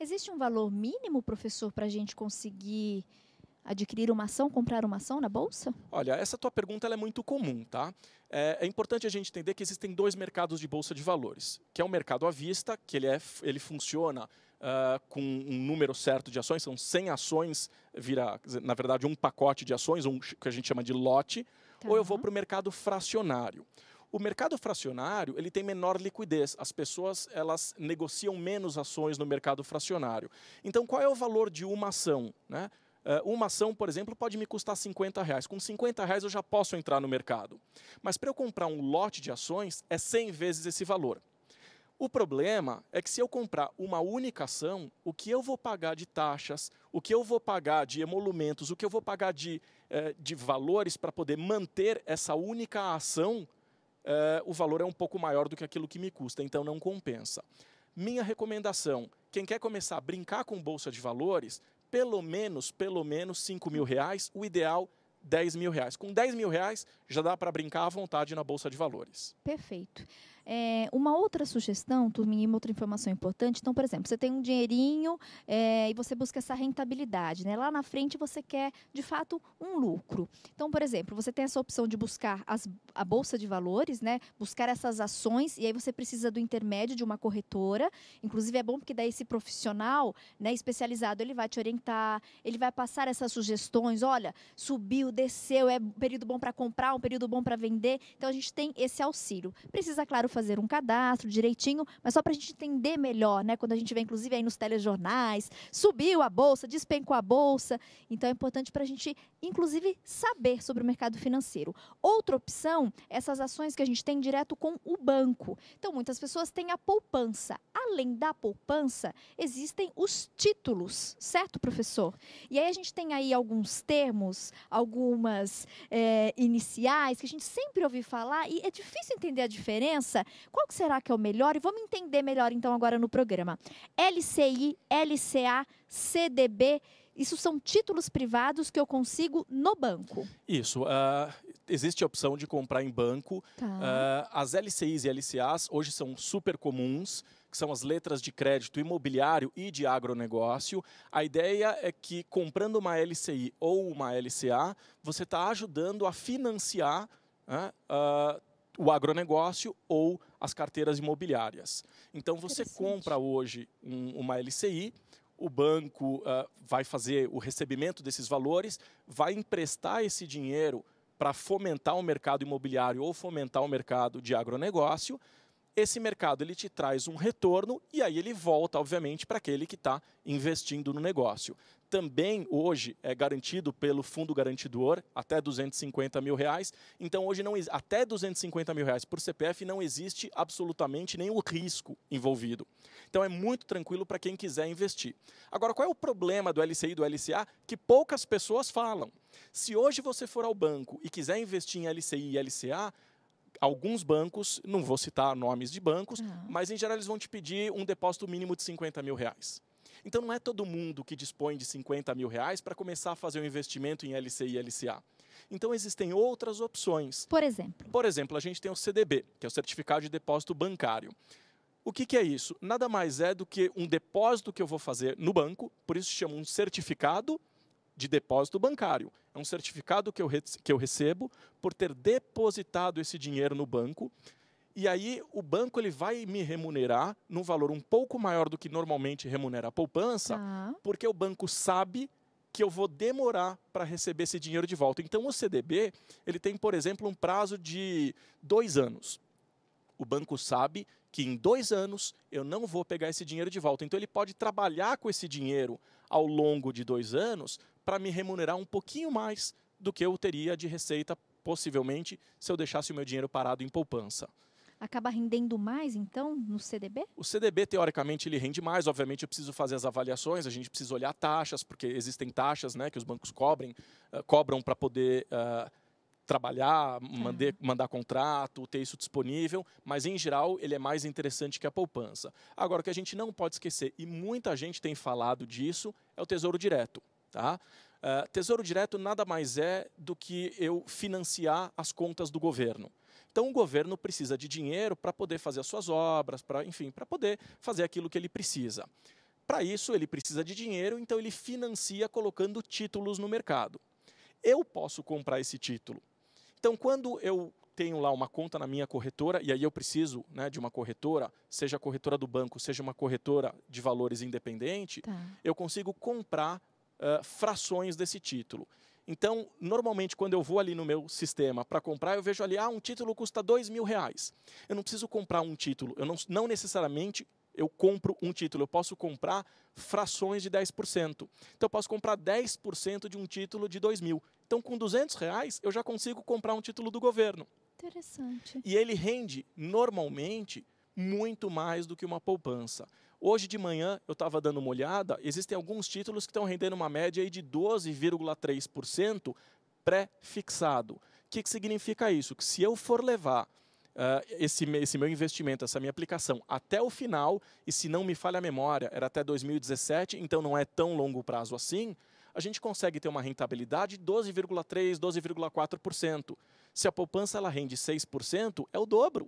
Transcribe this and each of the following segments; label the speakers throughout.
Speaker 1: Existe um valor mínimo, professor, para a gente conseguir adquirir uma ação, comprar uma ação na Bolsa?
Speaker 2: Olha, essa tua pergunta ela é muito comum, tá? É importante a gente entender que existem dois mercados de Bolsa de Valores, que é o mercado à vista, que ele funciona com um número certo de ações, são 100 ações, vira, na verdade, um pacote de ações, que a gente chama de lote,
Speaker 1: Tá.
Speaker 2: ou eu vou para o mercado fracionário. O mercado fracionário ele tem menor liquidez, as pessoas elas negociam menos ações no mercado fracionário. Então, qual é o valor de uma ação, né? Uma ação, por exemplo, pode me custar R$50. Com R$50 eu já posso entrar no mercado. Mas para eu comprar um lote de ações, é 100 vezes esse valor. O problema é que se eu comprar uma única ação, o que eu vou pagar de taxas, o que eu vou pagar de emolumentos, o que eu vou pagar de valores para poder manter essa única ação, o valor é um pouco maior do que aquilo que me custa, então não compensa. Minha recomendação, quem quer começar a brincar com bolsa de valores, pelo menos R$5.000, o ideal R$10.000. Com R$10.000 já dá para brincar à vontade na bolsa de valores.
Speaker 1: Perfeito. Uma outra sugestão, turminha, uma outra informação importante. Então, por exemplo, você tem um dinheirinho e você busca essa rentabilidade, né? Lá na frente você quer, de fato, um lucro. Então, por exemplo, você tem essa opção de buscar a Bolsa de Valores, né? Buscar essas ações, e aí você precisa do intermédio de uma corretora. Inclusive, é bom porque daí esse profissional, né, especializado, ele vai te orientar, ele vai passar essas sugestões. Olha, subiu, desceu, é um período bom para comprar, um período bom para vender. Então, a gente tem esse auxílio. Precisa, claro, fazer um cadastro direitinho, mas só para a gente entender melhor, né? Quando a gente vê, inclusive, aí nos telejornais, subiu a bolsa, despencou a bolsa. Então, é importante para a gente, inclusive, saber sobre o mercado financeiro. Outra opção, essas ações que a gente tem direto com o banco. Então, muitas pessoas têm a poupança. Além da poupança, existem os títulos, certo, professor? E aí a gente tem aí alguns termos, algumas iniciais que a gente sempre ouve falar e é difícil entender a diferença. Qual que será que é o melhor? E vamos entender melhor então agora no programa. LCI, LCA, CDB, isso são títulos privados que eu consigo no banco.
Speaker 2: Isso. Existe a opção de comprar em banco.
Speaker 1: Tá.
Speaker 2: As LCIs e LCAs hoje são super comuns, que são as letras de crédito imobiliário e de agronegócio. A ideia é que comprando uma LCI ou uma LCA, você está ajudando a financiar o agronegócio ou as carteiras imobiliárias. Então, você compra hoje uma LCI, o banco vai fazer o recebimento desses valores, vai emprestar esse dinheiro para fomentar o mercado imobiliário ou fomentar o mercado de agronegócio. Esse mercado ele te traz um retorno e aí ele volta, obviamente, para aquele que está investindo no negócio. Também hoje é garantido pelo fundo garantidor até R$250.000. Então hoje até R$250.000 por CPF não existe absolutamente nenhum risco envolvido. Então é muito tranquilo para quem quiser investir. Agora, qual é o problema do LCI e do LCA que poucas pessoas falam? Se hoje você for ao banco e quiser investir em LCI e LCA, alguns bancos, não vou citar nomes de bancos, mas em geral eles vão te pedir um depósito mínimo de R$50.000. Então não é todo mundo que dispõe de R$50.000 para começar a fazer um investimento em LCI e LCA. Então existem outras opções.
Speaker 1: Por exemplo?
Speaker 2: Por exemplo, a gente tem o CDB, que é o Certificado de Depósito Bancário. O que é isso? Nada mais é do que um depósito que eu vou fazer no banco, por isso se chama um certificado de depósito bancário. É um certificado que eu recebo por ter depositado esse dinheiro no banco. E aí o banco ele vai me remunerar num valor um pouco maior do que normalmente remunera a poupança, porque o banco sabe que eu vou demorar para receber esse dinheiro de volta. Então o CDB ele tem, por exemplo, um prazo de 2 anos. O banco sabe que em 2 anos eu não vou pegar esse dinheiro de volta. Então ele pode trabalhar com esse dinheiro ao longo de 2 anos para me remunerar um pouquinho mais do que eu teria de receita, possivelmente, se eu deixasse o meu dinheiro parado em poupança.
Speaker 1: Acaba rendendo mais, então, no CDB?
Speaker 2: O CDB, teoricamente, ele rende mais. Obviamente, eu preciso fazer as avaliações, a gente precisa olhar taxas, porque existem taxas, né, que os bancos cobram para poder trabalhar, mandar contrato, ter isso disponível, mas em geral ele é mais interessante que a poupança. Agora, o que a gente não pode esquecer, e muita gente tem falado disso, é o Tesouro Direto. Tá? Tesouro Direto nada mais é do que eu financiar as contas do governo. Então o governo precisa de dinheiro para poder fazer as suas obras, para poder fazer aquilo que ele precisa. Para isso, ele precisa de dinheiro, então ele financia colocando títulos no mercado. Eu posso comprar esse título. Então, quando eu tenho lá uma conta na minha corretora, e aí eu preciso, né, de uma corretora, seja a corretora do banco, seja uma corretora de valores independente, eu consigo comprar frações desse título. Então, normalmente, quando eu vou ali no meu sistema para comprar, eu vejo ali, um título custa R$2.000. Eu não preciso comprar um título, eu não necessariamente eu compro um título, eu posso comprar frações de 10%. Então, eu posso comprar 10% de um título de R$2.000. Então, com R$200, eu já consigo comprar um título do governo.
Speaker 1: Interessante.
Speaker 2: E ele rende, normalmente, muito mais do que uma poupança. Hoje de manhã, eu estava dando uma olhada, existem alguns títulos que estão rendendo uma média aí de 12,3% pré-fixado. O que significa isso? Que se eu for levar esse meu investimento, essa minha aplicação até o final, e se não me falha a memória, era até 2017, então não é tão longo prazo assim, a gente consegue ter uma rentabilidade de 12,3%, 12,4%. Se a poupança ela rende 6%, é o dobro.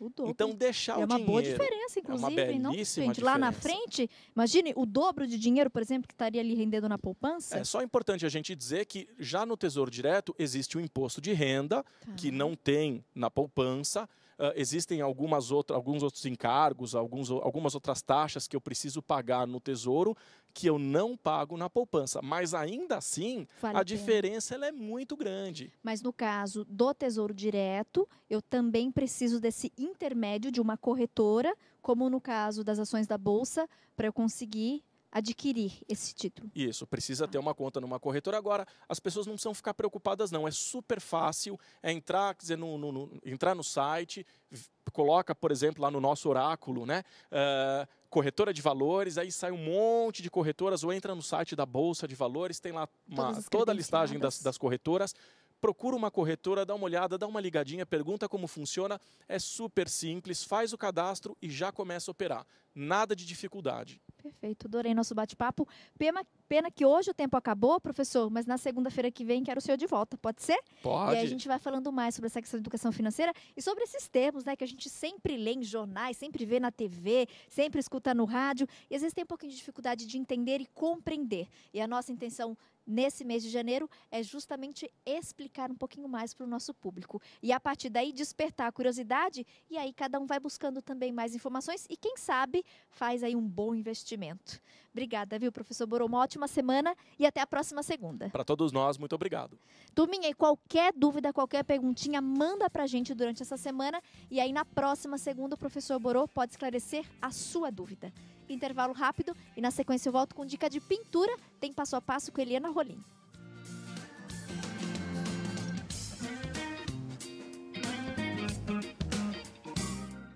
Speaker 1: O dobro.
Speaker 2: Então, deixar o dinheiro...
Speaker 1: É uma boa diferença, inclusive.
Speaker 2: É uma belíssima diferença.
Speaker 1: Lá na frente, imagine o dobro de dinheiro, por exemplo, que estaria ali rendendo na poupança.
Speaker 2: É só importante a gente dizer que já no Tesouro Direto existe o imposto de renda, que não tem na poupança. Existem alguns outros encargos, algumas outras taxas que eu preciso pagar no Tesouro, que eu não pago na poupança. Mas ainda assim, a diferença ela é muito grande.
Speaker 1: Mas no caso do Tesouro Direto, eu também preciso desse intermédio de uma corretora, como no caso das ações da Bolsa, para eu conseguir adquirir esse título.
Speaker 2: Isso, precisa ter uma conta numa corretora. Agora, as pessoas não precisam ficar preocupadas, não. É super fácil, entrar, quer dizer, entrar no site, coloca, por exemplo, lá no nosso oráculo, né? Corretora de valores, aí sai um monte de corretoras, ou entra no site da Bolsa de Valores, tem lá toda a listagem das corretoras. Procura uma corretora, dá uma olhada, dá uma ligadinha, pergunta como funciona. É super simples, faz o cadastro e já começa a operar. Nada de dificuldade.
Speaker 1: Perfeito, adorei nosso bate-papo. Pena que hoje o tempo acabou, professor, mas na segunda-feira que vem quero o senhor de volta, pode ser?
Speaker 2: Pode.
Speaker 1: E aí a gente vai falando mais sobre essa questão de educação financeira e sobre esses termos, né, que a gente sempre lê em jornais, sempre vê na TV, sempre escuta no rádio, e às vezes tem um pouquinho de dificuldade de entender e compreender. E a nossa intenção nesse mês de janeiro é justamente explicar um pouquinho mais para o nosso público. E a partir daí despertar a curiosidade e aí cada um vai buscando também mais informações e quem sabe faz aí um bom investimento. Obrigada, viu, professor Borô? Uma ótima semana e até a próxima segunda.
Speaker 2: Para todos nós, muito obrigado.
Speaker 1: Turminha, e qualquer dúvida, qualquer perguntinha, manda pra gente durante essa semana e aí na próxima segunda o professor Borô pode esclarecer a sua dúvida. Intervalo rápido e na sequência eu volto com dica de pintura, tem passo a passo com Eliana Rolim.